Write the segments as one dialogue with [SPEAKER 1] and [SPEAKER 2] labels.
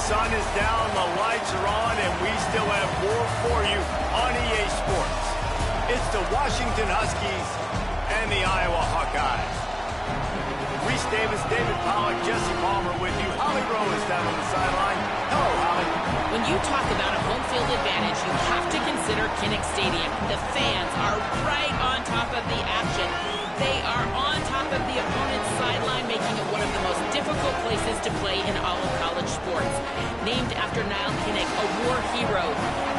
[SPEAKER 1] sun is down, the lights are on, and we still have more for you on EA Sports. It's the Washington Huskies and the Iowa Hawkeyes. Reese Davis, David Pollack, Jesse Palmer with you. Holly Rowe is down on the sideline. Hello, Holly.
[SPEAKER 2] When you talk about a home field advantage, you have to consider Kinnick Stadium. The fans are right on top of the action. They are on top of the opponent's sideline, making it one of the most difficult places to play in all of college sports. Named after Niall Kinnick, a war hero,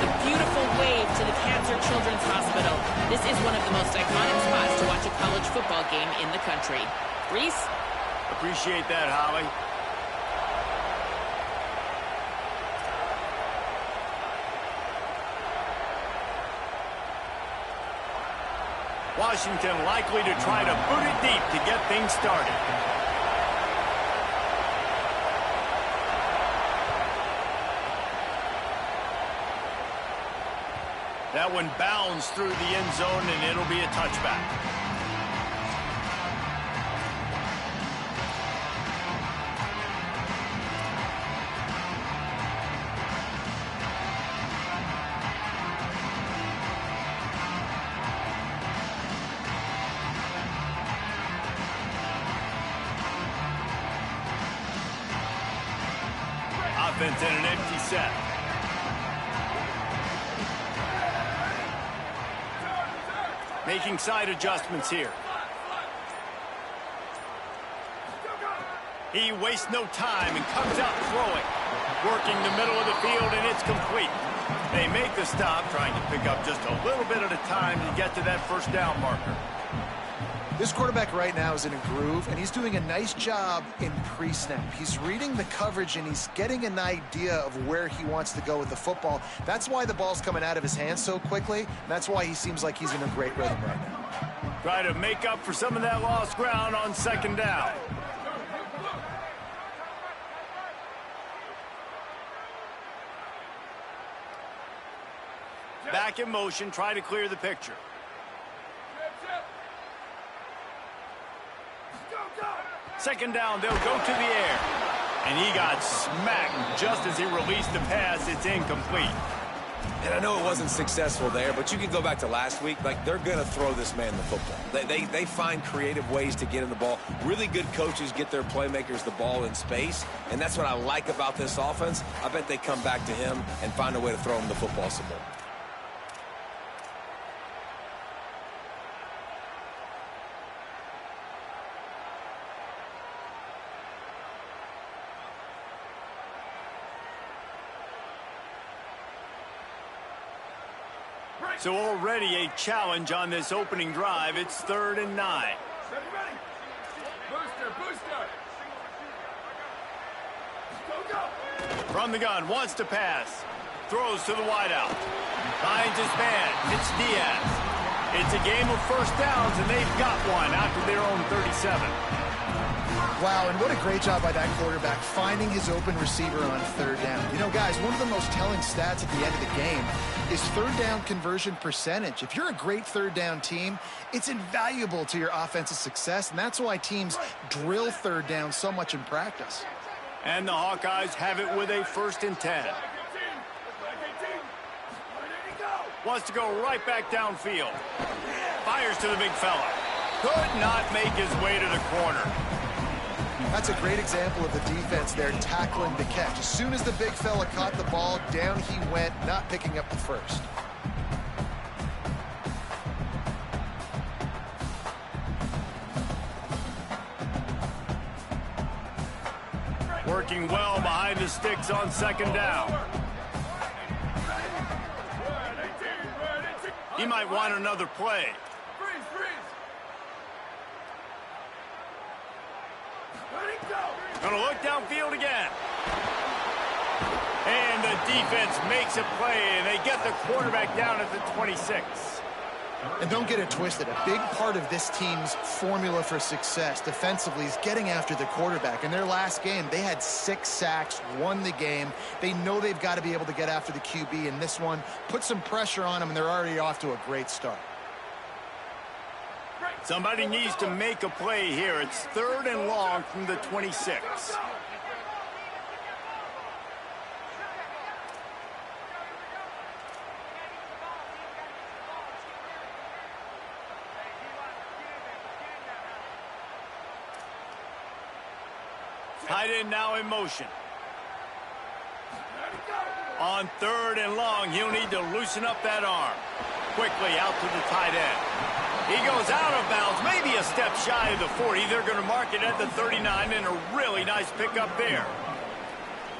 [SPEAKER 2] the beautiful wave to the Cancer Children's Hospital. This is one of the most iconic spots to watch a college football game in the country. Reese?
[SPEAKER 1] Appreciate that, Holly. Washington likely to try to boot it deep to get things started. That one bounds through the end zone, and it'll be a touchback. Offense in an empty set. Making side adjustments here. He wastes no time and comes out throwing. Working the middle of the field, and it's complete. They make the stop, trying to pick up just a little bit at a time to get to that first down marker.
[SPEAKER 3] This quarterback right now is in a groove, and he's doing a nice job in pre-snap. He's reading the coverage, and he's getting an idea of where he wants to go with the football. That's why the ball's coming out of his hands so quickly. That's why he seems like he's in a great rhythm right now.
[SPEAKER 1] Try to make up for some of that lost ground on second down. Back in motion, try to clear the picture. Second down, they'll go to the air. And he got smacked just as he released the pass. It's incomplete.
[SPEAKER 4] And I know it wasn't successful there, but you can go back to last week. Like, they're going to throw this man the football. They find creative ways to get in the ball. Really good coaches get their playmakers the ball in space, and that's what I like about this offense. I bet they come back to him and find a way to throw him the football some more.
[SPEAKER 1] So already a challenge on this opening drive. It's 3rd and 9. From the gun, wants to pass. Throws to the wideout. Finds his man. It's Diaz. It's a game of first downs, and they've got one after their own 37.
[SPEAKER 3] Wow, and what a great job by that quarterback finding his open receiver on 3rd down. You know, guys, one of the most telling stats at the end of the game is 3rd down conversion percentage. If you're a great 3rd down team, it's invaluable to your offensive success, and that's why teams drill 3rd down so much in practice.
[SPEAKER 1] And the Hawkeyes have it with a 1st and 10. Wants to go right back downfield. Fires to the big fella. Could not make his way to the corner.
[SPEAKER 3] That's a great example of the defense there tackling the catch. As soon as the big fella caught the ball, down he went, not picking up the first.
[SPEAKER 1] Working well behind the sticks on 2nd down. He might want another play. Gonna look downfield again. And the defense makes a play, and they get the quarterback down at the 26.
[SPEAKER 3] And don't get it twisted. A big part of this team's formula for success defensively is getting after the quarterback. In their last game, they had 6 sacks, won the game. They know they've got to be able to get after the QB in this one, put some pressure on them, and they're already off to a great start.
[SPEAKER 1] Somebody needs to make a play here. It's 3rd and long from the 26. Tight end now in motion. On 3rd and long, he'll need to loosen up that arm. Quickly out to the tight end. He goes out of bounds, maybe a step shy of the 40. They're going to mark it at the 39, and a really nice pickup there.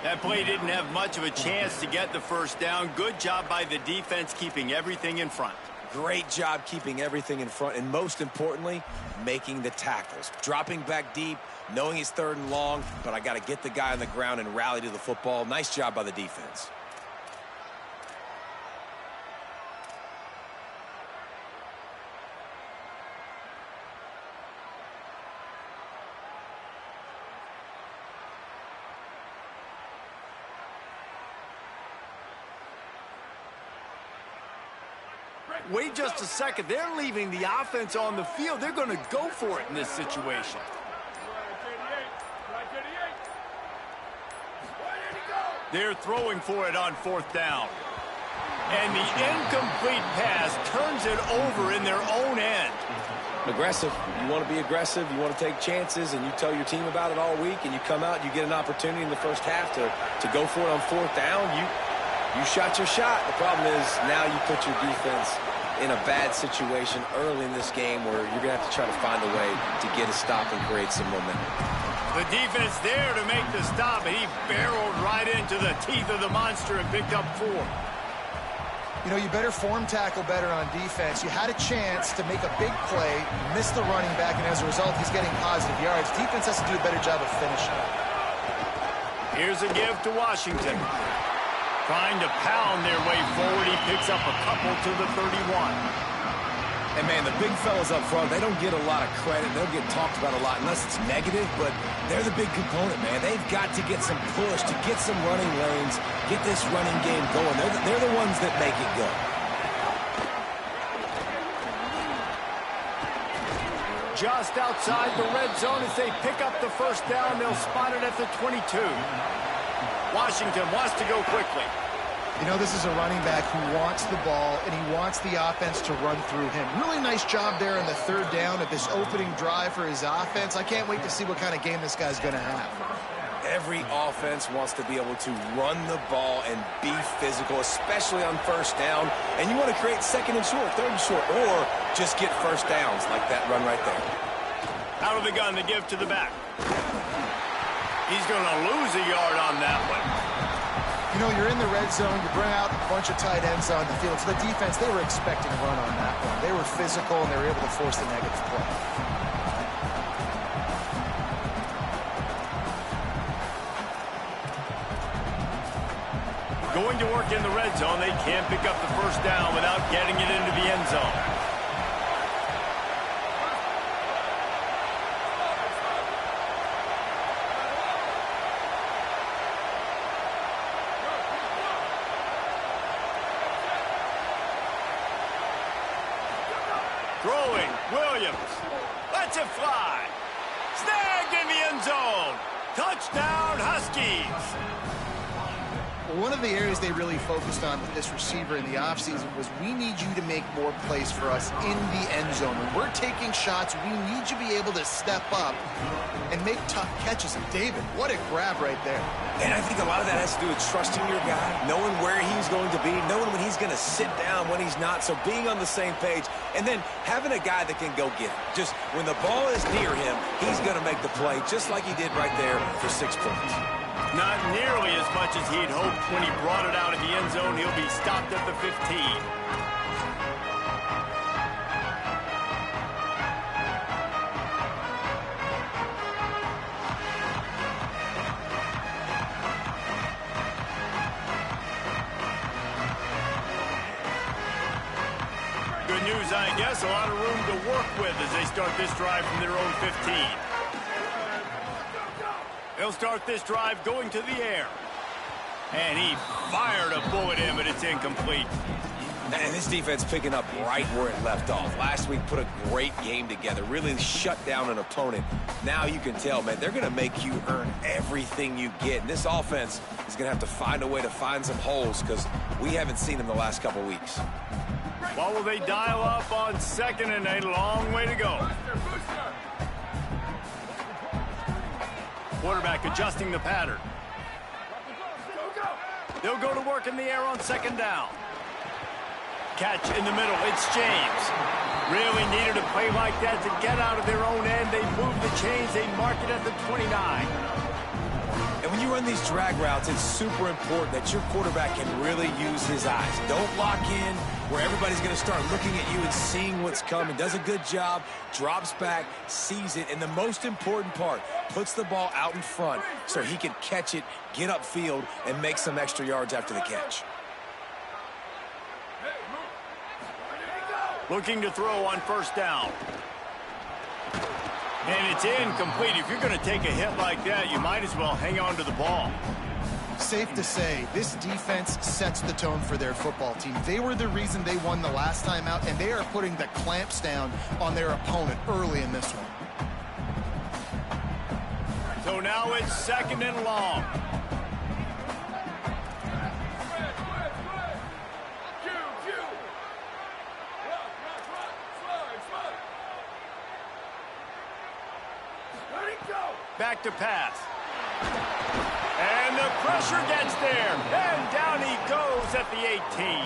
[SPEAKER 1] That play didn't have much of a chance to get the first down. Good job by the defense keeping everything in front.
[SPEAKER 4] Great job keeping everything in front, and most importantly, making the tackles. Dropping back deep, knowing it's 3rd and long, but I got to get the guy on the ground and rally to the football. Nice job by the defense.
[SPEAKER 1] Wait just a second. They're leaving the offense on the field. They're going to go for it in this situation. They're throwing for it on 4th down. And the incomplete pass turns it over in their own end.
[SPEAKER 4] Aggressive. You want to be aggressive. You want to take chances, and you tell your team about it all week, and you come out, you get an opportunity in the first half to go for it on 4th down. You shot your shot. The problem is now you put your defense in a bad situation early in this game where you're going to have to try to find a way to get a stop and create some momentum.
[SPEAKER 1] The defense there to make the stop, and he barreled right into the teeth of the monster and picked up 4.
[SPEAKER 3] You know, you better form tackle better on defense. You had a chance to make a big play, missed the running back, and as a result, he's getting positive yards. Defense has to do a better job of finishing.
[SPEAKER 1] Here's a give to Washington. Trying to pound their way forward. He picks up a couple to the 31.
[SPEAKER 4] And, man, the big fellas up front, they don't get a lot of credit. They'll get talked about a lot unless it's negative, but they're the big component, man. They've got to get some push, to get some running lanes, get this running game going. They're the ones that make it go.
[SPEAKER 1] Just outside the red zone as they pick up the first down. They'll spot it at the 22. Washington wants to go quickly.
[SPEAKER 3] You know, this is a running back who wants the ball, and he wants the offense to run through him. Really nice job there in the 3rd down of this opening drive for his offense. I can't wait to see what kind of game this guy's going to have.
[SPEAKER 4] Every offense wants to be able to run the ball and be physical, especially on 1st down. And you want to create 2nd and short, 3rd and short, or just get first downs like that run right there.
[SPEAKER 1] Out of the gun, the give to the back. He's going to lose a yard on that one.
[SPEAKER 3] You know, you're in the red zone, you bring out a bunch of tight ends on the field. So the defense, they were expecting a run on that one. They were physical, and they were able to force the negative play.
[SPEAKER 1] Going to work in the red zone. They can't pick up the first down without getting it into the end zone. Throwing, Williams, lets it fly. Snagged in the end zone. Touchdown, Huskies.
[SPEAKER 3] One of the areas they really focused on with this receiver in the offseason was we need you to make more plays for us in the end zone. When we're taking shots, we need you to be able to step up and make tough catches. And David, what a grab right there.
[SPEAKER 4] And I think a lot of that has to do with trusting your guy, knowing where he's going to be, knowing when he's going to sit down, when he's not. So being on the same page, and then having a guy that can go get it. Just when the ball is near him, he's going to make the play, just like he did right there for 6 points.
[SPEAKER 1] Not nearly as much as he'd hoped when he brought it out in the end zone. He'll be stopped at the 15. Good news, I guess. A lot of room to work with as they start this drive from their own 15. They'll start this drive going to the air. And he fired a bullet in, but it's incomplete.
[SPEAKER 4] And this defense picking up right where it left off. Last week put a great game together, really shut down an opponent. Now you can tell, man, they're going to make you earn everything you get. And this offense is going to have to find a way to find some holes because we haven't seen them the last couple weeks.
[SPEAKER 1] What will they dial up on 2nd and a long way to go? Quarterback adjusting the pattern. They'll go to work in the air on second down. Catch in the middle. It's James. Really needed a play like that to get out of their own end. They move the chains. They mark it at the 29.
[SPEAKER 4] And when you run these drag routes, it's super important that your quarterback can really use his eyes. Don't lock in where everybody's going to start looking at you and seeing what's coming. Does a good job, drops back, sees it, and the most important part, puts the ball out in front so he can catch it, get upfield, and make some extra yards after the catch.
[SPEAKER 1] Looking to throw on first down. And it's incomplete. If you're going to take a hit like that, you might as well hang on to the ball.
[SPEAKER 3] Safe to say, this defense sets the tone for their football team. They were the reason they won the last time out, and they are putting the clamps down on their opponent early in this one.
[SPEAKER 1] So now it's second and long. Back to pass. And the pressure gets there. And down he goes at the 18.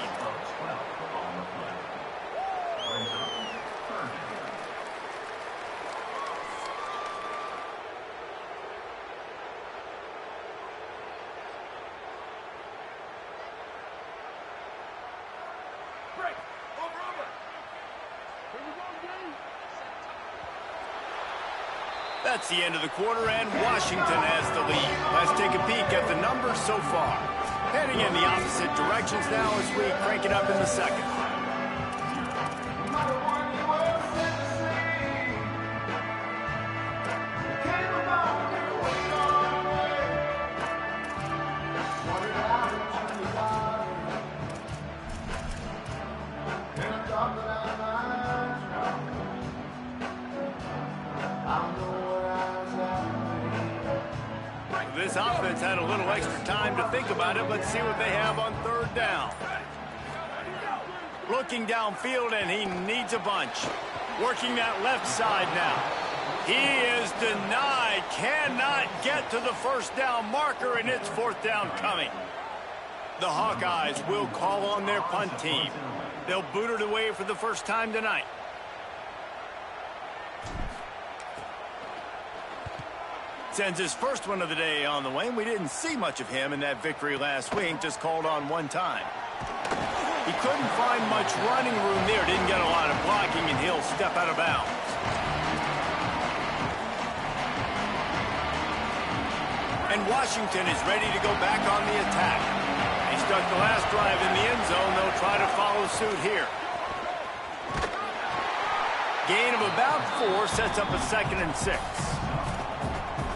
[SPEAKER 1] That's the end of the quarter, and Washington has the lead. Let's take a peek at the numbers so far. Heading in the opposite directions now as we crank it up in the second. This offense had a little extra time to think about it. Let's see what they have on third down. Looking downfield, and he needs a bunch. Working that left side now. He is denied. Cannot get to the first down marker, and it's fourth down coming. The Hawkeyes will call on their punt team. They'll boot it away for the first time tonight. Sends his first one of the day on the way, and we didn't see much of him in that victory last week, just called on one time. He couldn't find much running room there, didn't get a lot of blocking, and he'll step out of bounds. And Washington is ready to go back on the attack. They stuck the last drive in the end zone. They'll try to follow suit here. Gain of about 4 sets up a 2nd and 6.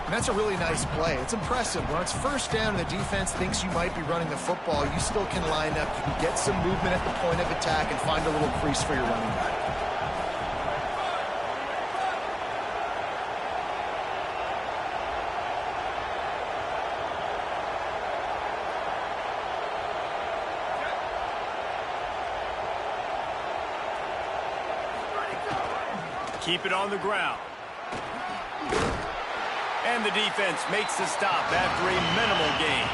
[SPEAKER 3] And that's a really nice play. It's impressive. When it's first down and the defense thinks you might be running the football, you still can line up. You can get some movement at the point of attack and find a little crease for your running back.
[SPEAKER 1] Keep it on the ground. And the defense makes the stop after a minimal gain.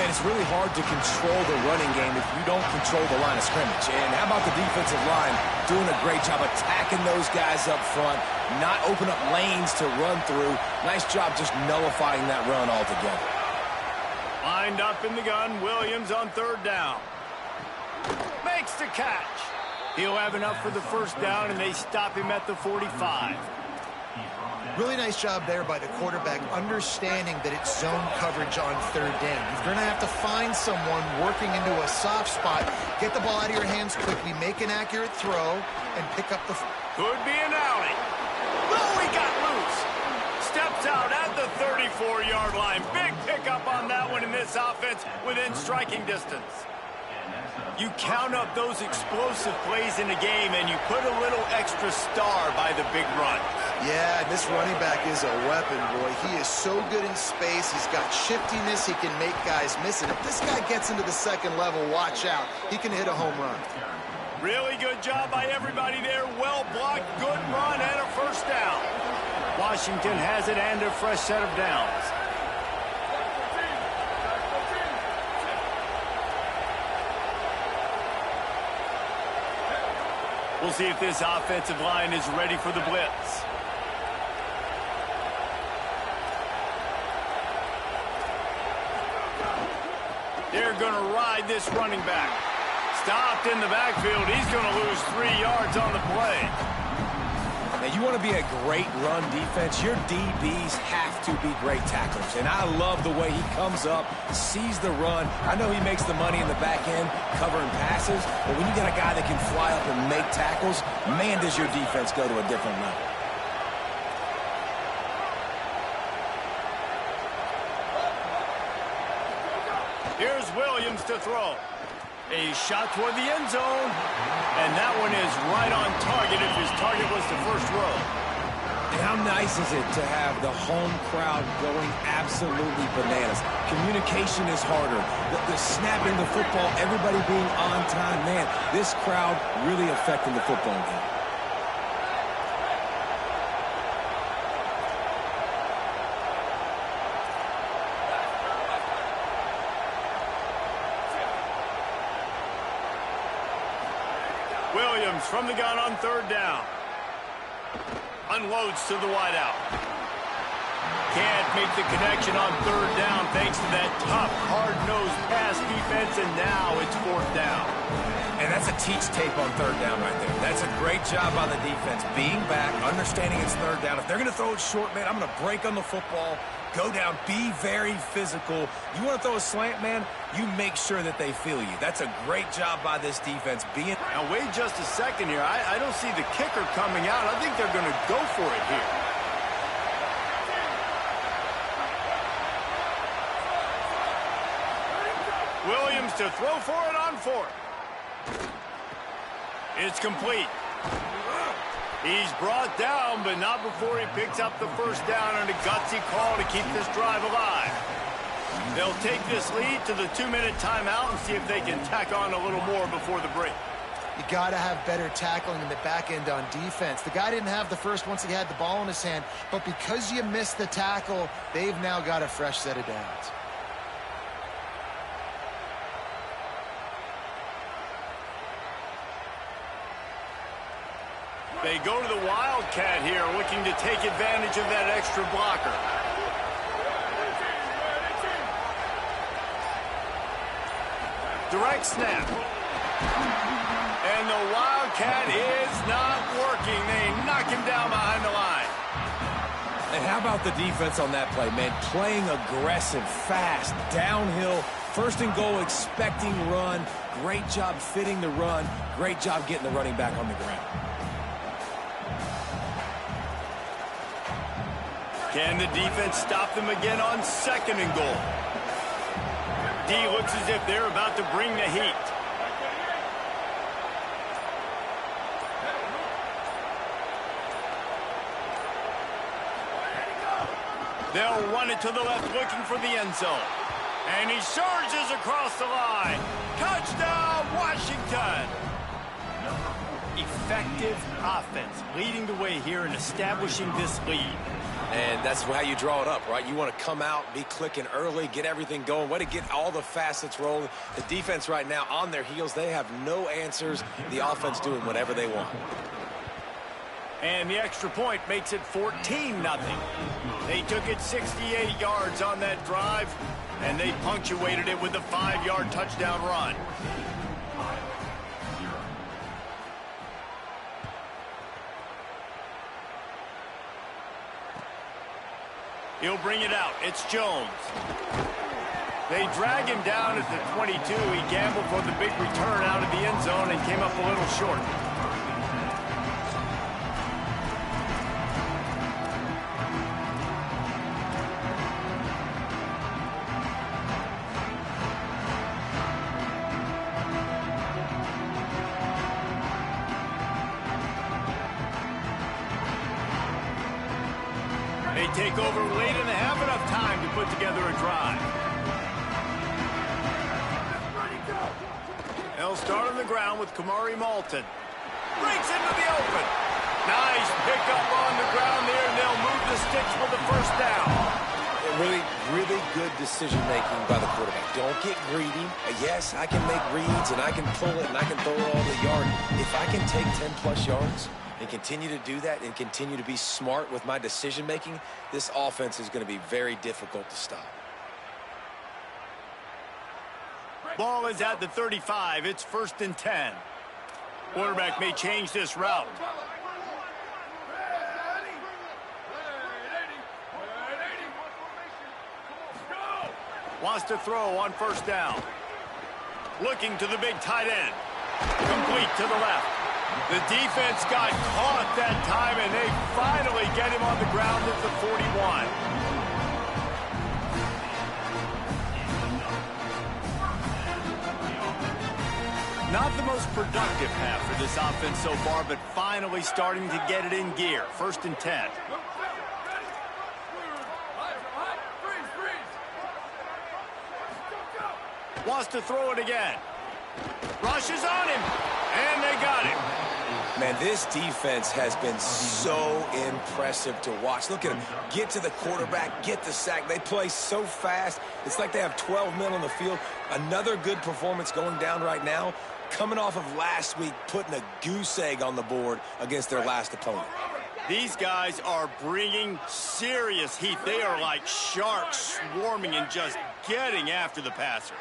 [SPEAKER 4] Man, it's really hard to control the running game if you don't control the line of scrimmage. And how about the defensive line doing a great job attacking those guys up front, not open up lanes to run through. Nice job just nullifying that run altogether.
[SPEAKER 1] Lined up in the gun, Williams on third down. Makes the catch. He'll have enough for the first down, and they stop him at the 45.
[SPEAKER 3] Really nice job there by the quarterback, understanding that it's zone coverage on third down. You're going to have to find someone working into a soft spot, get the ball out of your hands quickly, make an accurate throw, and pick up the...
[SPEAKER 1] Could be an alley. Oh, he got loose. Steps out at the 34-yard line. Big pickup on that one in this offense within striking distance. You count up those explosive plays in the game, and you put a little extra star by the big run.
[SPEAKER 3] Yeah, this running back is a weapon, boy. He is so good in space. He's got shiftiness. He can make guys miss it. If this guy gets into the second level, watch out. He can hit a home run.
[SPEAKER 1] Really good job by everybody there. Well blocked, good run, and a first down. Washington has it and a fresh set of downs. We'll see if this offensive line is ready for the blitz. They're going to ride this running back. Stopped in the backfield. He's going to lose 3 yards on the play.
[SPEAKER 4] Now, you want to be a great run defense, your DBs have to be great tacklers. And I love the way he comes up, sees the run. I know he makes the money in the back end covering passes, but when you got a guy that can fly up and make tackles, man, does your defense go to a different level.
[SPEAKER 1] Here's Williams to throw. A shot toward the end zone. And that one is right on target if his target was the first row.
[SPEAKER 4] And how nice is it to have the home crowd going absolutely bananas? Communication is harder. The snapping the football, everybody being on time. Man, this crowd really affecting the football game.
[SPEAKER 1] Williams from the gun on third down. Unloads to the wideout. Can't make the connection on third down thanks to that tough, hard-nosed pass defense, and now it's fourth down.
[SPEAKER 4] And that's a teach tape on third down right there. That's a great job by the defense. Being back, understanding it's third down. If they're going to throw it short, man, I'm going to break on the football, go down, be very physical. You want to throw a slant, man, you make sure that they feel you. That's a great job by this defense.
[SPEAKER 1] Now, wait just a second here. I don't see the kicker coming out. I think they're going to go for it here. Williams to throw for it on fourth. It's complete. He's brought down, but not before he picks up the first down and a gutsy call to keep this drive alive. They'll take this lead to the 2-minute timeout and see if they can tack on a little more before the break.
[SPEAKER 3] You got to have better tackling in the back end on defense. The guy didn't have the first once he had the ball in his hand, but because you missed the tackle, they've now got a fresh set of downs.
[SPEAKER 1] They go to the Wildcat here, looking to take advantage of that extra blocker. Direct snap. And the Wildcat is not working. They knock him down behind the line.
[SPEAKER 4] And how about the defense on that play, man? Playing aggressive, fast, downhill, first and goal, expecting run. Great job fitting the run. Great job getting the running back on the ground.
[SPEAKER 1] Can the defense stop them again on second and goal? D looks as if they're about to bring the heat. They'll run it to the left, looking for the end zone. And he surges across the line. Touchdown, Washington! Effective offense, leading the way here and establishing this lead.
[SPEAKER 4] And that's how you draw it up, right? You want to come out, be clicking early, get everything going, way to get all the facets rolling. The defense right now on their heels, they have no answers. The offense doing whatever they want.
[SPEAKER 1] And the extra point makes it 14-0. They took it 68 yards on that drive, and they punctuated it with a 5-yard touchdown run. He'll bring it out. It's Jones. They drag him down at the 22. He gambled for the big return out of the end zone and came up a little short. They take over late and they have enough time to put together a drive. They'll start on the ground with Kamari Malton. Breaks into the open. Nice pickup on the ground there, and they'll move the sticks with the first down.
[SPEAKER 4] Really, really good decision-making by the quarterback. Don't get greedy. Yes, I can make reads, and I can pull it, and I can throw it all the yard. If I can take 10-plus yards and continue to do that and continue to be smart with my decision-making, this offense is going to be very difficult to stop.
[SPEAKER 1] Ball is at the 35. It's 1st and 10. Quarterback may change this route. Wants to throw on 1st down. Looking to the big tight end. Complete to the left. The defense got caught that time, and they finally get him on the ground at the 41. Not the most productive half for this offense so far, but finally starting to get it in gear. 1st and 10. Wants to throw it again. Rushes on him, and they got him.
[SPEAKER 4] Man, this defense has been so impressive to watch. Look at them. Get to the quarterback, get the sack. They play so fast. It's like they have 12 men on the field. Another good performance going down right now. Coming off of last week, putting a goose egg on the board against their last opponent.
[SPEAKER 1] These guys are bringing serious heat. They are like sharks swarming and just getting after the passer.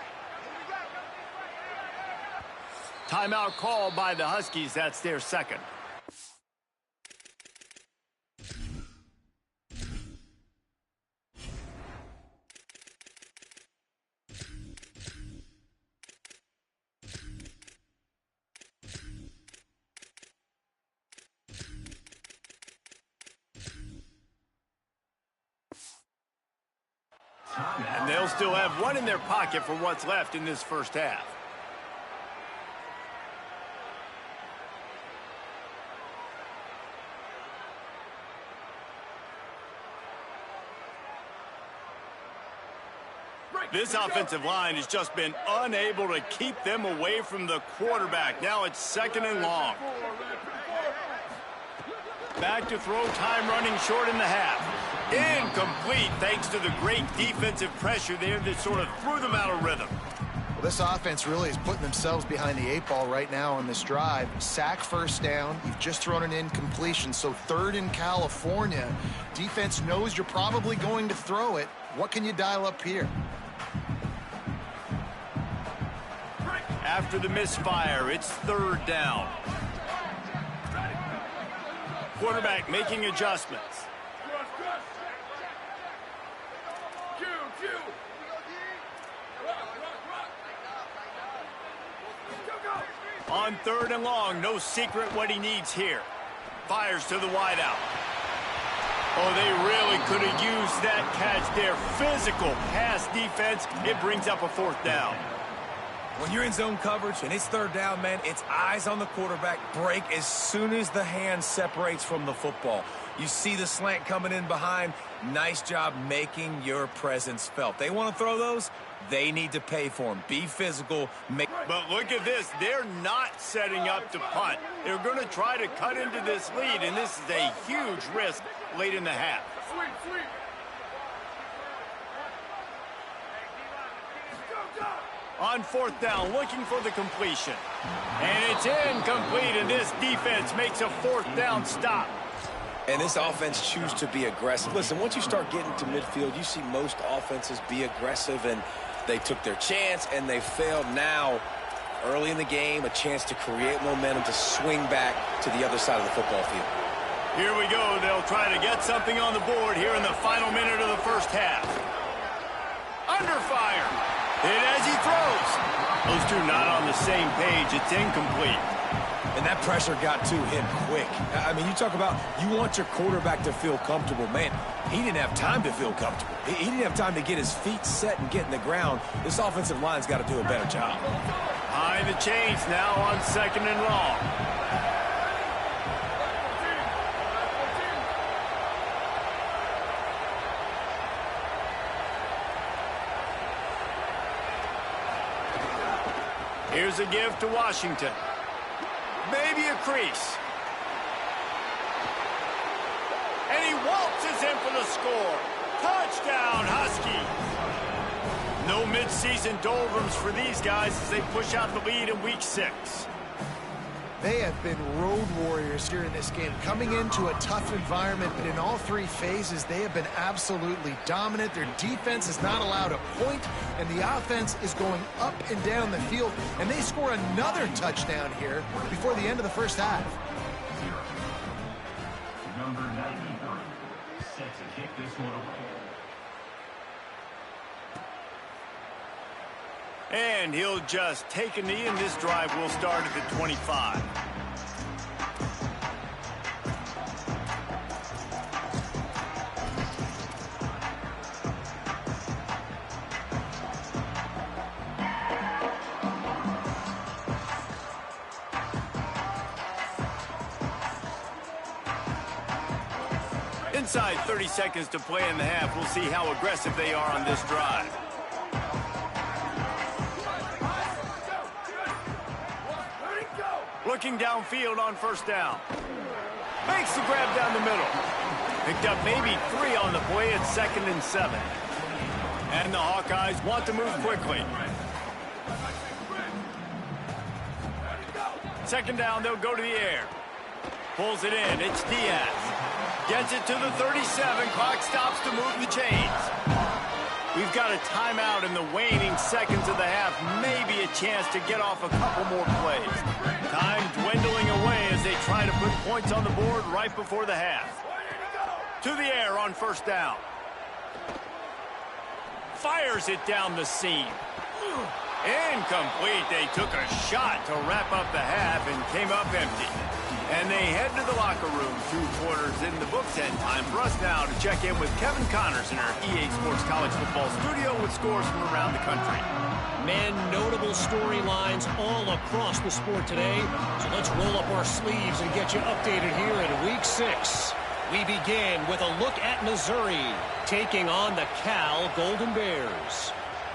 [SPEAKER 1] Timeout call by the Huskies. That's their second. And they'll still have one in their pocket for what's left in this first half. This offensive line has just been unable to keep them away from the quarterback. Now it's 2nd and long. Back to throw, time running short in the half. Incomplete thanks to the great defensive pressure there that sort of threw them out of rhythm.
[SPEAKER 3] Well, this offense really is putting themselves behind the 8 ball right now on this drive. Sack 1st down. You've just thrown an incompletion, so 3rd in California. Defense knows you're probably going to throw it. What can you dial up here?
[SPEAKER 1] After the misfire, it's 3rd down. Quarterback making adjustments. On 3rd and long, no secret what he needs here. Fires to the wideout. Oh, they really could have used that catch there. Physical pass defense. It brings up a 4th down.
[SPEAKER 4] When you're in zone coverage and it's 3rd down, man, it's eyes on the quarterback. Break as soon as the hand separates from the football. You see the slant coming in behind. Nice job making your presence felt. They want to throw those. They need to pay for them. Be physical.
[SPEAKER 1] But look at this. They're not setting up to punt. They're going to try to cut into this lead, and this is a huge risk late in the half. On 4th down, looking for the completion. And it's incomplete, and this defense makes a 4th down stop.
[SPEAKER 4] And this offense chooses to be aggressive. Listen, once you start getting to midfield, you see most offenses be aggressive, and they took their chance, and they failed. Now, early in the game, a chance to create momentum to swing back to the other side of the football field.
[SPEAKER 1] Here we go. They'll try to get something on the board here in the final minute of the first half. Under fire. Hit as he throws. Those two not on the same page. It's incomplete.
[SPEAKER 4] And that pressure got to him quick. I mean, you talk about you want your quarterback to feel comfortable. Man, he didn't have time to feel comfortable. He didn't have time to get his feet set and get in the ground. This offensive line's got to do a better job.
[SPEAKER 1] High the chains now on 2nd and long. Here's a give to Washington. maybe a crease. And he waltzes in for the score. Touchdown, Huskies. No midseason doldrums for these guys as they push out the lead in Week 6.
[SPEAKER 3] They have been road warriors here in this game, coming into a tough environment, but in all three phases, they have been absolutely dominant. Their defense is not allowed a point, and the offense is going up and down the field, and they score another touchdown here before the end of the first half.
[SPEAKER 5] Number 93, set to kick this one away.
[SPEAKER 1] And he'll just take a knee, and this drive will start at the 25. Inside 30 seconds to play in the half. We'll see how aggressive they are on this drive. Looking downfield on first down. Makes the grab down the middle. Picked up maybe 3 on the play at 2nd and 7. And the Hawkeyes want to move quickly. Second down, they'll go to the air. Pulls it in, it's Diaz. Gets it to the 37, clock stops to move the chains. We've got a timeout in the waning seconds of the half, maybe a chance to get off a couple more plays. Time dwindling away as they try to put points on the board right before the half. To the air on first down. Fires it down the seam. Incomplete. They took a shot to wrap up the half and came up empty. And they head to the locker room. 2 quarters in the books, and time for us now to check in with Kevin Connors in our EA Sports College Football studio with scores from around the country.
[SPEAKER 6] Man, notable storylines all across the sport today. So let's roll up our sleeves and get you updated here in Week 6. We begin with a look at Missouri taking on the Cal Golden Bears.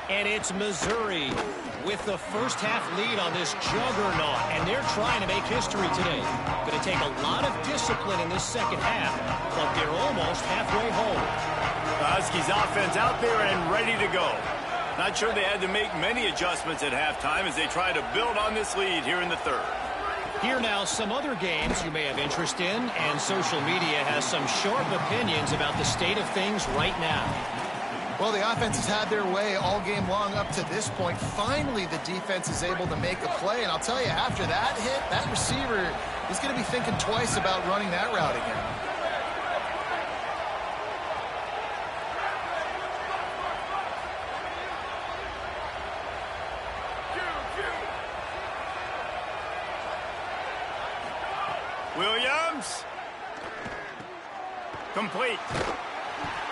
[SPEAKER 6] And it's Missouri with the first half lead on this juggernaut, and they're trying to make history today. Going to take a lot of discipline in this second half, but they're almost halfway home.
[SPEAKER 1] The Huskies offense out there and ready to go. Not sure they had to make many adjustments at halftime as they try to build on this lead here in the third.
[SPEAKER 6] Here now some other games you may have interest in, and social media has some sharp opinions about the state of things right now.
[SPEAKER 3] Well, the offense has had their way all game long up to this point. Finally, the defense is able to make a play. And I'll tell you, after that hit, that receiver is going to be thinking twice about running that route again.
[SPEAKER 1] Williams. Complete.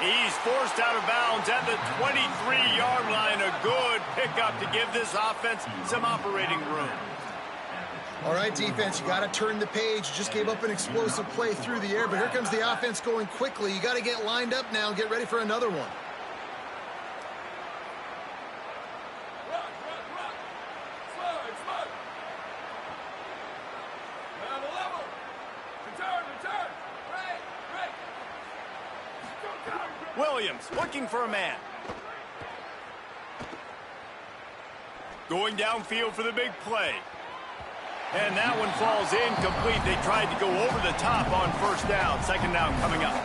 [SPEAKER 1] He's forced out of bounds at the 23-yard line. A good pickup to give this offense some operating room.
[SPEAKER 3] All right, defense, you got to turn the page. You just gave up an explosive play through the air, but here comes the offense going quickly. You got to get lined up now and get ready for another one.
[SPEAKER 1] Williams looking for a man. Going downfield for the big play. And that one falls incomplete. They tried to go over the top on first down. Second down coming up.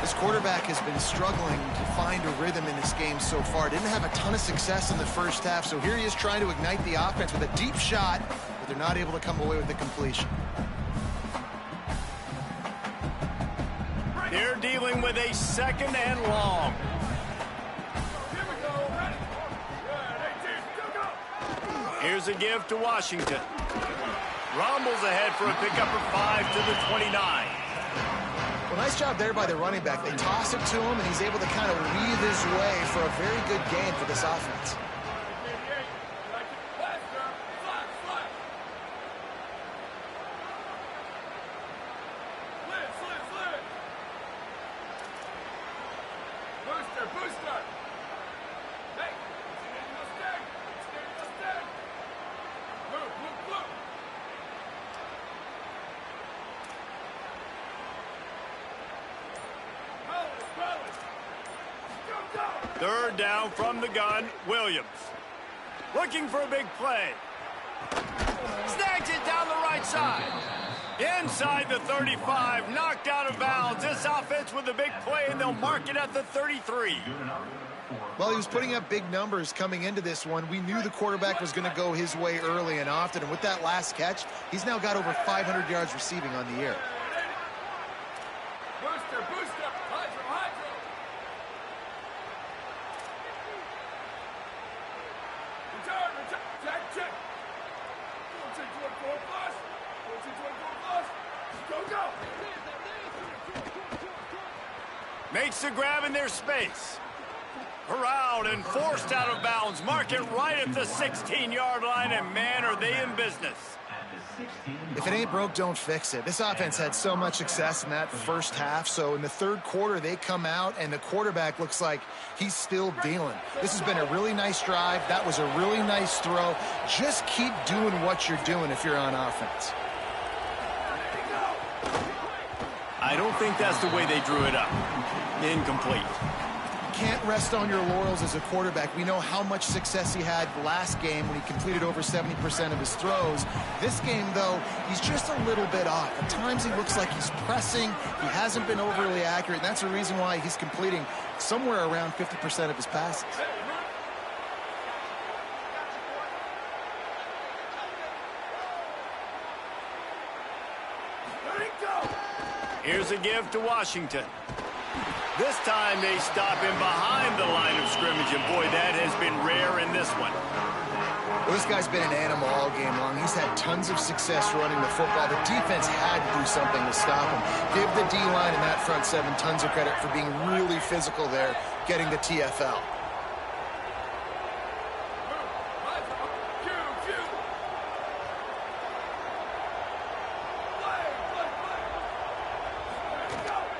[SPEAKER 3] This quarterback has been struggling to find a rhythm in this game so far. Didn't have a ton of success in the first half, so here he is trying to ignite the offense with a deep shot, but they're not able to come away with the completion.
[SPEAKER 1] They're dealing with a second and long. Here's a give to Washington. Rumbles ahead for a pickup of 5 to the 29.
[SPEAKER 3] Well, nice job there by the running back. They toss it to him, and he's able to kind of weave his way for a very good gain for this offense.
[SPEAKER 1] Third down from the gun, Williams. Looking for a big play. Snags it down the right side. Inside the 35, knocked out of bounds. This offense with a big play, and they'll mark it at the 33.
[SPEAKER 3] Well, he was putting up big numbers coming into this one. We knew the quarterback was going to go his way early and often, and with that last catch, he's now got over 500 yards receiving on the year.
[SPEAKER 7] Booster, hydro. Return, check. 14-24 plus. Go.
[SPEAKER 1] Makes the grab in their space. Corralled and forced out of bounds. Mark it right at the 16-yard line, and man, are they in business.
[SPEAKER 3] If it ain't broke, don't fix it. This offense had so much success in that first half, so in the third quarter, they come out, and the quarterback looks like he's still dealing. This has been a really nice drive. That was a really nice throw. Just keep doing what you're doing if you're on offense.
[SPEAKER 1] I don't think that's the way they drew it up. Incomplete.
[SPEAKER 3] Can't rest on your laurels as a quarterback. We know how much success he had last game when he completed over 70% of his throws. This game, though, he's just a little bit off. At times he looks like he's pressing. He hasn't been overly accurate, and that's the reason why he's completing somewhere around 50% of his passes.
[SPEAKER 1] Here's a give to Washington. This time they stop him behind the line of scrimmage, and boy, that has been rare in this one.
[SPEAKER 3] Well, this guy's been an animal all game long. He's had tons of success running the football. The defense had to do something to stop him. Give the D-line and that front seven tons of credit for being really physical there, getting the TFL.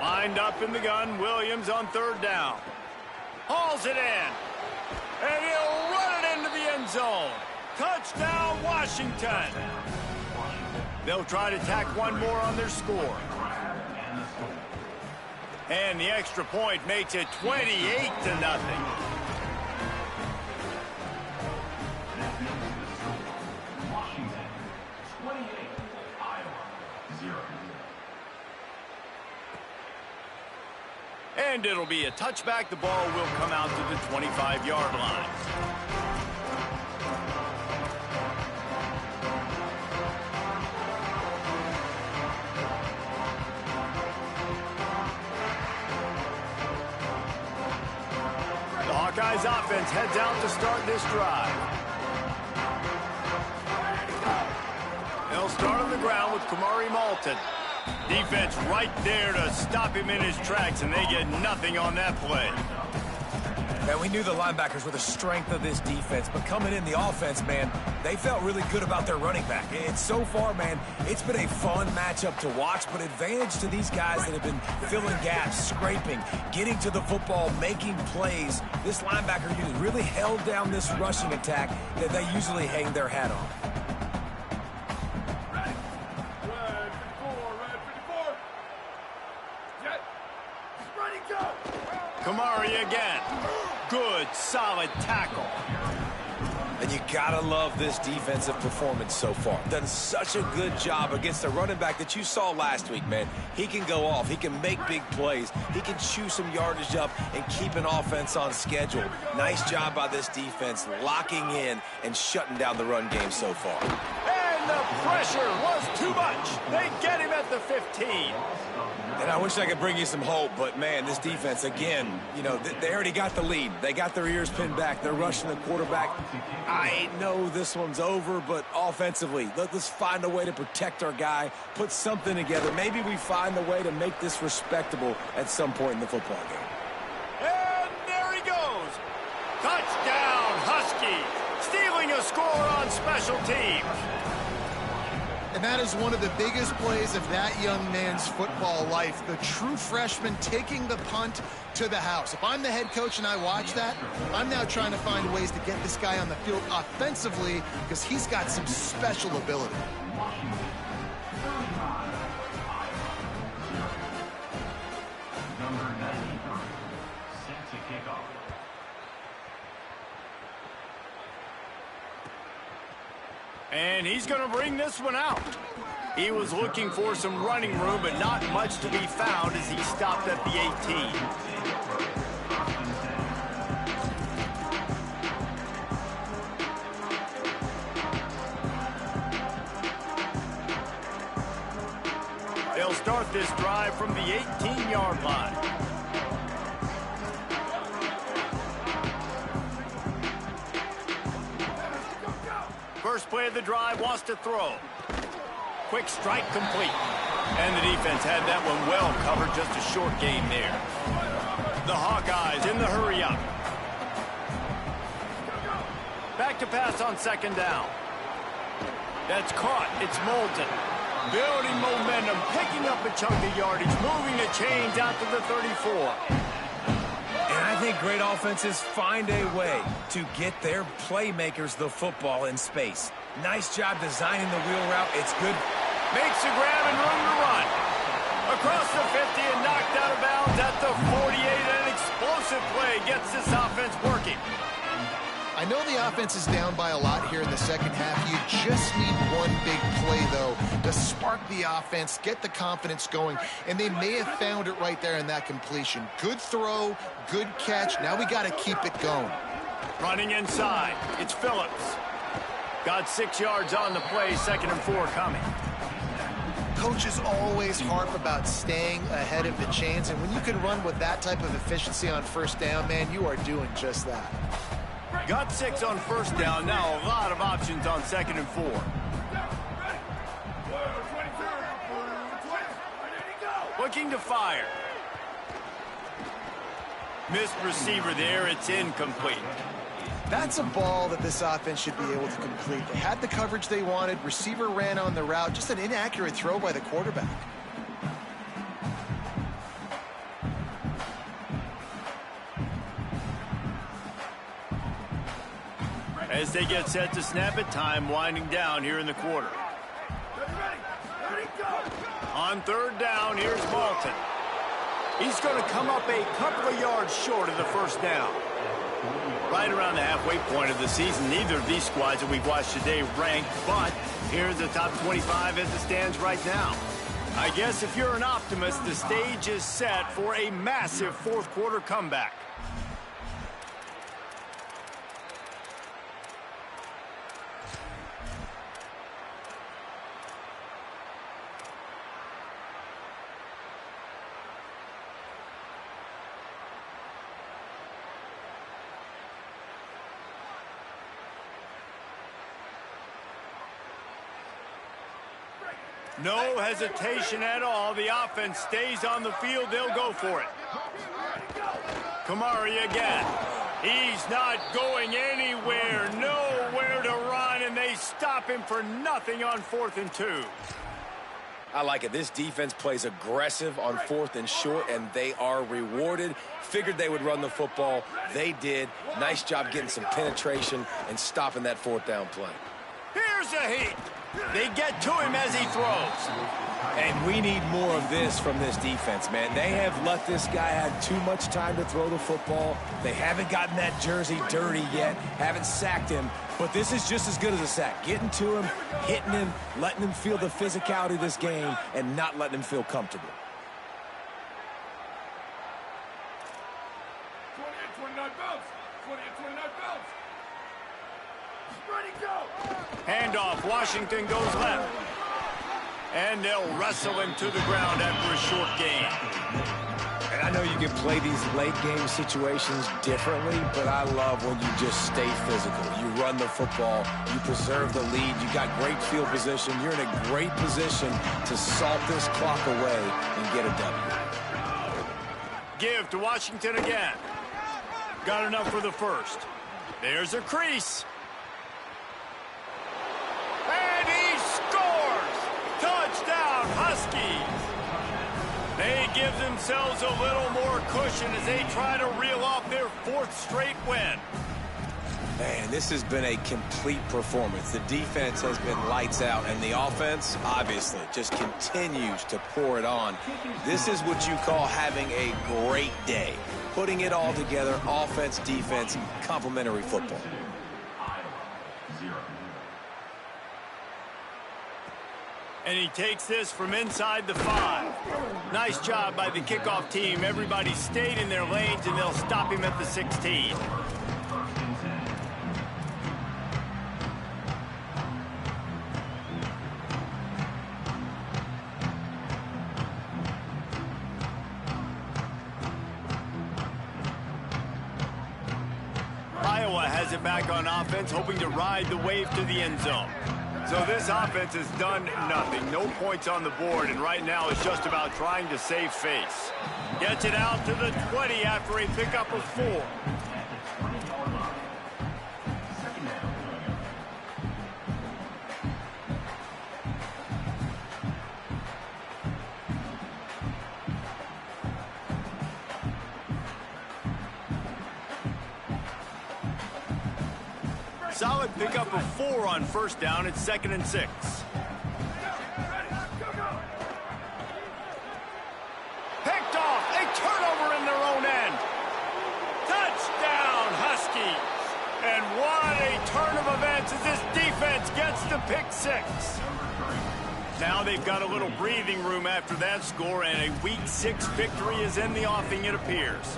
[SPEAKER 1] Lined up in the gun, Williams on third down. Hauls it in. And he'll run it into the end zone. Touchdown, Washington. They'll try to tack one more on their score. And the extra point makes it 28-0. And it'll be a touchback. The ball will come out to the 25-yard line. The Hawkeyes offense heads out to start this drive. They'll start on the ground with Kamari Malton. Defense right there to stop him in his tracks, and they get nothing on that play.
[SPEAKER 4] Man, we knew the linebackers were the strength of this defense, but coming in the offense, man, they felt really good about their running back. And so far, man, it's been a fun matchup to watch, but advantage to these guys that have been filling gaps, scraping, getting to the football, making plays. This linebacker unit really held down this rushing attack that they usually hang their hat on.
[SPEAKER 1] Kamari again. Good, solid tackle.
[SPEAKER 4] And you gotta love this defensive performance so far. Done such a good job against a running back that you saw last week, man. He can go off. He can make big plays. He can chew some yardage up and keep an offense on schedule. Nice job by this defense locking in and shutting down the run game so far.
[SPEAKER 1] And the pressure was too much. They get him at the 15.
[SPEAKER 4] And I wish I could bring you some hope, but, man, this defense, again, you know, they already got the lead. They got their ears pinned back. They're rushing the quarterback. I know this one's over, but offensively, let's find a way to protect our guy, put something together. Maybe we find a way to make this respectable at some point in the football game.
[SPEAKER 1] And there he goes. Touchdown, Huskies. Stealing a score on special teams.
[SPEAKER 3] And that is one of the biggest plays of that young man's football life. The true freshman taking the punt to the house. If I'm the head coach and I watch that, I'm now trying to find ways to get this guy on the field offensively because he's got some special ability.
[SPEAKER 1] And he's going to bring this one out. He was looking for some running room, but not much to be found as he stopped at the 18. They'll start this drive from the 18-yard line. First play of the drive, wants to throw. Quick strike complete. And the defense had that one well covered, just a short gain there. The Hawkeyes in the hurry up. Back to pass on second down. That's caught. It's Moulton. Building momentum, picking up a chunk of yardage, moving the chains out to the 34.
[SPEAKER 4] And I think great offenses find a way to get their playmakers the football in space. Nice job designing the wheel route. It's good.
[SPEAKER 1] Makes the grab and room to run. Across the 50 and knocked out of bounds at the 48. An explosive play gets this offense working.
[SPEAKER 3] I know the offense is down by a lot here in the second half. You just need one big play, though, to spark the offense, get the confidence going, and they may have found it right there in that completion. Good throw, good catch. Now we got to keep it going.
[SPEAKER 1] Running inside. It's Phillips. Got 6 yards on the play, 2nd and 4 coming.
[SPEAKER 3] Coaches always harp about staying ahead of the chains, and when you can run with that type of efficiency on first down, man, you are doing just that.
[SPEAKER 1] Got 6 on first down. Now a lot of options on 2nd and 4. Looking to fire. Missed receiver there. It's incomplete.
[SPEAKER 3] That's a ball that this offense should be able to complete. They had the coverage they wanted. Receiver ran on the route. Just an inaccurate throw by the quarterback.
[SPEAKER 1] As they get set to snap it, time winding down here in the quarter. On 3rd down, here's Moulton. He's going to come up a couple of yards short of the first down. Right around the halfway point of the season, neither of these squads that we've watched today ranked, but here's the top 25 as it stands right now. I guess if you're an optimist, the stage is set for a massive 4th quarter comeback. No hesitation at all. The offense stays on the field. They'll go for it. Kamari again. He's not going anywhere. Nowhere to run, and they stop him for nothing on 4th and 2.
[SPEAKER 4] I like it. This defense plays aggressive on 4th and short, and they are rewarded. Figured they would run the football. They did. Nice job getting some penetration and stopping that 4th down play.
[SPEAKER 1] Here's a heat. They get to him as he throws.
[SPEAKER 4] And we need more of this from this defense, man. They have let this guy have too much time to throw the football. They haven't gotten that jersey dirty yet, haven't sacked him. But this is just as good as a sack. Getting to him, hitting him, letting him feel the physicality of this game, and not letting him feel comfortable.
[SPEAKER 7] 28-29 bounce. 28-29 bounce. Ready, go.
[SPEAKER 1] Handoff. Washington goes left. And they'll wrestle him to the ground after a short gain.
[SPEAKER 4] And I know you can play these late game situations differently, but I love when you just stay physical. You run the football, you preserve the lead, you got great field position, you're in a great position to salt this clock away and get a W.
[SPEAKER 1] Give to Washington again. Got enough for the first. There's a crease. And he scores! Touchdown, Huskies! They give themselves a little more cushion as they try to reel off their 4th straight win.
[SPEAKER 4] Man, this has been a complete performance. The defense has been lights out, and the offense, obviously, just continues to pour it on. This is what you call having a great day. Putting it all together, offense, defense, complementary football.
[SPEAKER 1] And he takes this from inside the 5. Nice job by the kickoff team. Everybody stayed in their lanes, and they'll stop him at the 16. Iowa has it back on offense, hoping to ride the wave to the end zone. So this offense has done nothing. No points on the board, and right now it's just about trying to save face. Gets it out to the 20 after a pickup of 4. Solid pickup of 4 on first down. It's 2nd and 6. Picked off. A turnover in their own end. Touchdown, Huskies. And what a turn of events as this defense gets the pick 6. Now they've got a little breathing room after that score, and a Week 6 victory is in the offing, it appears.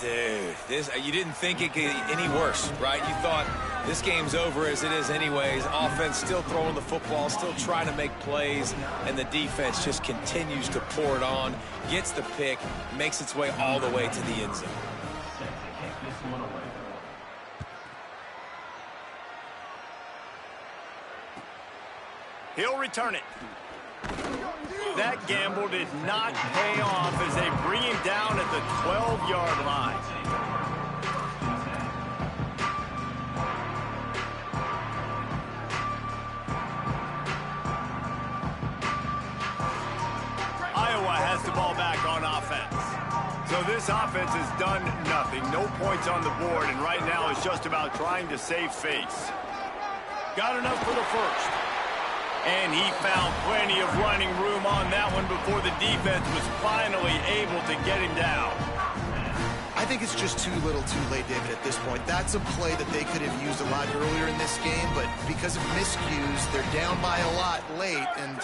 [SPEAKER 4] Dude, you didn't think it could get any worse, right? You thought this game's over as it is anyways. Offense still throwing the football, still trying to make plays, and the defense just continues to pour it on, gets the pick, makes its way all the way to the end zone.
[SPEAKER 1] He'll return it. That gamble did not pay off as they bring him down at the 12-yard line. Iowa has the ball back on offense. So this offense has done nothing. No points on the board, and right now it's just about trying to save face. Got enough for the first. And he found plenty of running room on that one before the defense was finally able to get him down.
[SPEAKER 3] I think it's just too little too late, David, at this point. That's a play that they could have used a lot earlier in this game, but because of miscues, they're down by a lot late, and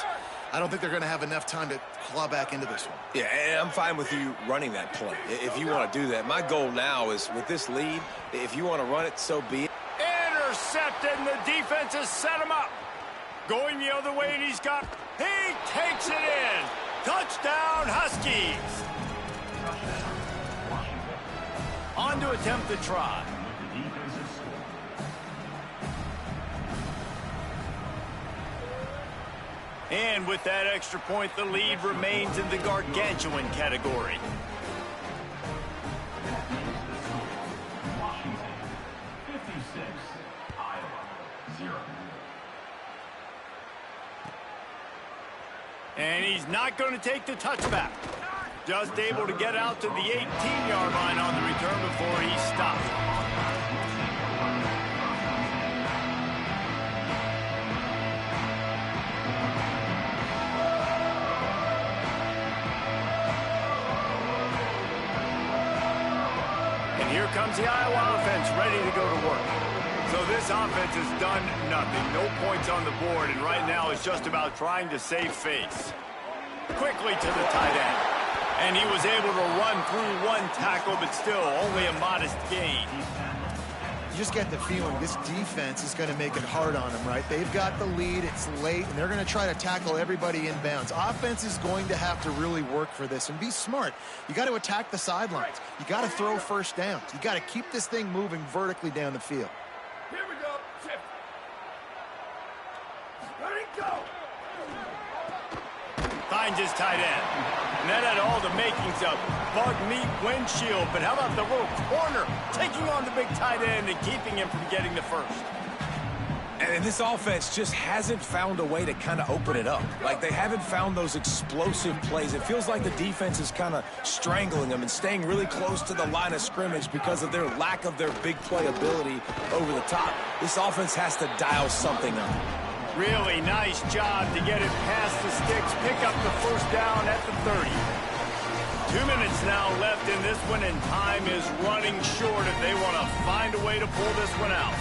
[SPEAKER 3] I don't think they're going to have enough time to claw back into this one.
[SPEAKER 4] Yeah, and I'm fine with you running that play if you want to do that. My goal now is, with this lead, if you want to run it, so be it.
[SPEAKER 1] Intercepted, and the defense has set him up. Going the other way, and he takes it in. Touchdown, Huskies. On to attempt the try. And with that extra point, the lead remains in the gargantuan category. And he's not going to take the touchback. Just able to get out to the 18-yard line on the return before he stopped. And here comes the Iowa offense ready to go to work. So this offense has done nothing. No points on the board, and right now it's just about trying to save face. Quickly to the tight end. And he was able to run through one tackle, but still only a modest gain.
[SPEAKER 3] You just get the feeling this defense is going to make it hard on them, right? They've got the lead, it's late, and they're going to try to tackle everybody inbounds. Offense is going to have to really work for this and be smart. You got to attack the sidelines. You got to throw first downs. You got to keep this thing moving vertically down the field.
[SPEAKER 7] Here we go. Shift. Ready, go.
[SPEAKER 1] Finds his tight end. And that had all the makings of bug meat windshield. But how about the little corner taking on the big tight end and keeping him from getting the first?
[SPEAKER 4] And this offense just hasn't found a way to kind of open it up. Like, they haven't found those explosive plays. It feels like the defense is kind of strangling them and staying really close to the line of scrimmage because of their lack of their big play ability over the top. This offense has to dial something up.
[SPEAKER 1] Really nice job to get it past the sticks, pick up the first down at the 30. 2 minutes now left in this one, and time is running short if they want to find a way to pull this one out.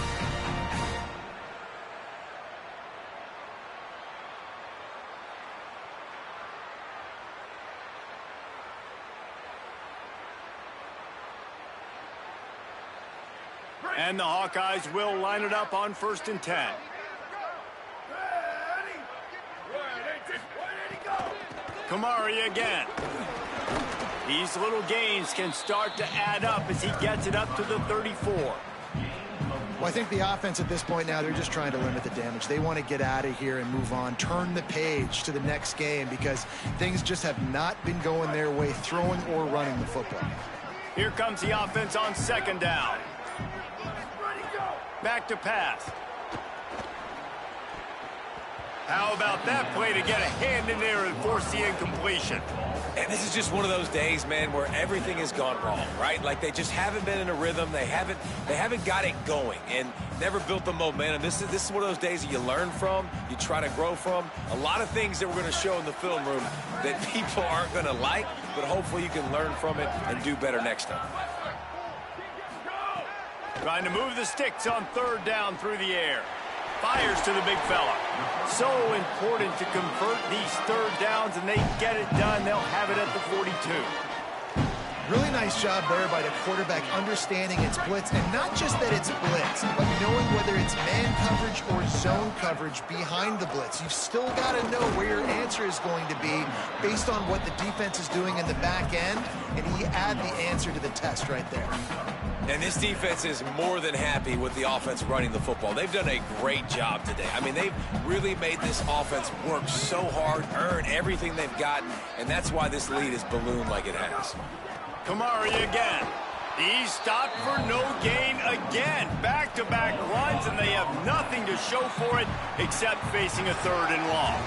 [SPEAKER 1] And the Hawkeyes will line it up on 1st and 10. Kamari again. These little gains can start to add up as he gets it up to the 34.
[SPEAKER 3] Well, I think the offense at this point now, they're just trying to limit the damage. They want to get out of here and move on, turn the page to the next game because things just have not been going their way, throwing or running the football.
[SPEAKER 1] Here comes the offense on 2nd down. Back to pass. How about that play to get a hand in there and force the incompletion?
[SPEAKER 4] And this is just one of those days, man, where everything has gone wrong, right? Like they just haven't been in a rhythm. They haven't got it going and never built the momentum. This is one of those days that you learn from, you try to grow from. A lot of things that we're going to show in the film room that people aren't going to like, but hopefully you can learn from it and do better next time.
[SPEAKER 1] Trying to move the sticks on 3rd down through the air. Fires to the big fella. So important to convert these 3rd downs, and they get it done. They'll have it at the 42.
[SPEAKER 3] Really nice job there by the quarterback understanding it's blitz, and not just that it's blitz, but knowing whether it's man coverage or zone coverage behind the blitz. You've still got to know where your answer is going to be based on what the defense is doing in the back end, and he add the answer to the test right there.
[SPEAKER 4] And this defense is more than happy with the offense running the football. They've done a great job today. I mean, they've really made this offense work so hard, earn everything they've gotten, and that's why this lead is ballooned like it has.
[SPEAKER 1] Kamari again. He's stopped for no gain again. Back-to-back runs, and they have nothing to show for it except facing a 3rd and long.